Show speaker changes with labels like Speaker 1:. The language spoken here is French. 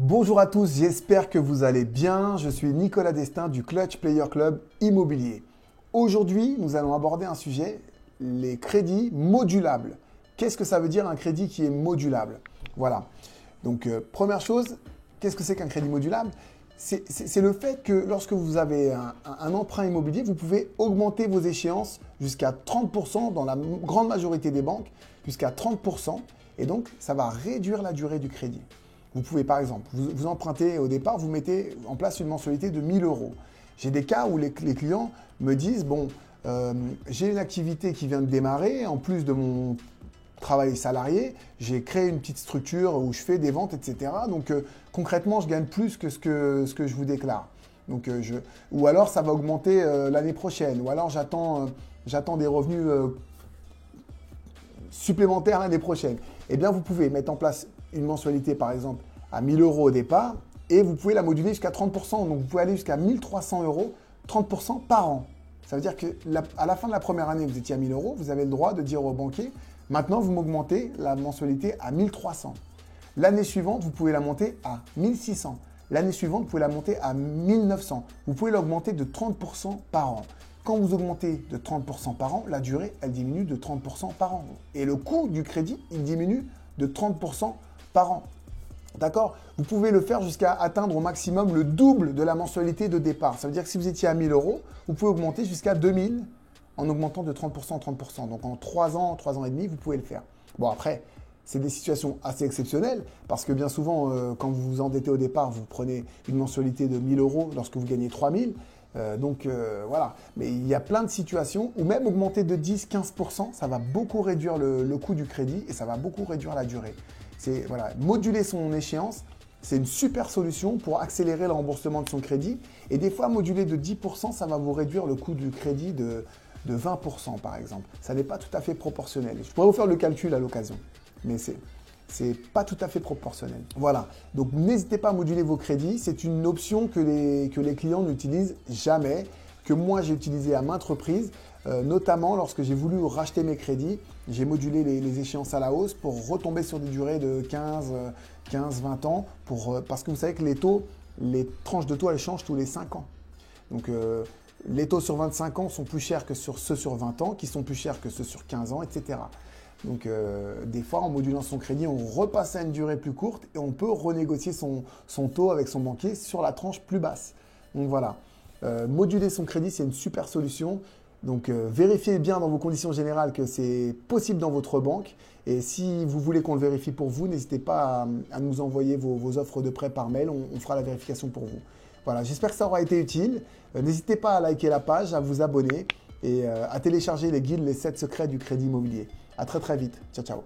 Speaker 1: Bonjour à tous, j'espère que vous allez bien. Je suis Nicolas Destin du Clutch Player Club Immobilier. Aujourd'hui, nous allons aborder un sujet, les crédits modulables. Qu'est-ce que ça veut dire un crédit qui est modulable? Voilà. Donc, première chose, qu'est-ce que c'est qu'un crédit modulable? C'est le fait que lorsque vous avez un emprunt immobilier, vous pouvez augmenter vos échéances jusqu'à 30% dans la grande majorité des banques, jusqu'à 30%. Et donc, ça va réduire la durée du crédit. Vous pouvez, par exemple, vous empruntez au départ, vous mettez en place une mensualité de 1 000 euros. J'ai des cas où les clients me disent, bon, j'ai une activité qui vient de démarrer, en plus de mon travail salarié, j'ai créé une petite structure où je fais des ventes, etc. Donc, concrètement, je gagne plus que ce que je vous déclare. Donc, ou alors, ça va augmenter l'année prochaine. Ou alors, j'attends des revenus supplémentaires l'année prochaine. Eh bien, vous pouvez mettre en place une mensualité, par exemple, à 1 000 euros au départ, et vous pouvez la moduler jusqu'à 30%. Donc, vous pouvez aller jusqu'à 1 300 euros, 30% par an. Ça veut dire qu'à la fin de la première année, vous étiez à 1 000 euros, vous avez le droit de dire au banquier, maintenant, vous m'augmentez la mensualité à 1 300. L'année suivante, vous pouvez la monter à 1 600. L'année suivante, vous pouvez la monter à 1 900. Vous pouvez l'augmenter de 30% par an. Quand vous augmentez de 30% par an, la durée, elle diminue de 30% par an. Et le coût du crédit, il diminue de 30% par an. D'accord? Vous pouvez le faire jusqu'à atteindre au maximum le double de la mensualité de départ. Ça veut dire que si vous étiez à 1 000 euros, vous pouvez augmenter jusqu'à 2 000 en augmentant de 30%, 30%. Donc en 3 ans et demi, vous pouvez le faire. Bon, après, c'est des situations assez exceptionnelles parce que bien souvent, quand vous vous endettez au départ, vous prenez une mensualité de 1 000 euros lorsque vous gagnez 3 000. Voilà. Mais il y a plein de situations où même augmenter de 10-15%, ça va beaucoup réduire le coût du crédit et ça va beaucoup réduire la durée. Voilà, moduler son échéance, c'est une super solution pour accélérer le remboursement de son crédit. Et des fois, moduler de 10%, ça va vous réduire le coût du crédit de 20% par exemple. Ça n'est pas tout à fait proportionnel. Je pourrais vous faire le calcul à l'occasion, mais c'est pas tout à fait proportionnel. Voilà, donc n'hésitez pas à moduler vos crédits. C'est une option que les clients n'utilisent jamais, que moi j'ai utilisé à maintes reprises, notamment lorsque j'ai voulu racheter mes crédits. J'ai modulé les échéances à la hausse pour retomber sur des durées de 15-20 ans, parce que vous savez que les tranches de taux, elles changent tous les 5 ans. Donc, les taux sur 25 ans sont plus chers que ceux sur 20 ans, qui sont plus chers que ceux sur 15 ans, etc. Donc, des fois, en modulant son crédit, on repasse à une durée plus courte et on peut renégocier son taux avec son banquier sur la tranche plus basse. Donc, voilà. Moduler son crédit, c'est une super solution. Donc, vérifiez bien dans vos conditions générales que c'est possible dans votre banque. Et si vous voulez qu'on le vérifie pour vous, n'hésitez pas à nous envoyer vos offres de prêt par mail. On fera la vérification pour vous. Voilà, j'espère que ça aura été utile. N'hésitez pas à liker la page, à vous abonner et à télécharger les guides, les 7 secrets du crédit immobilier. À très très vite. Ciao, ciao.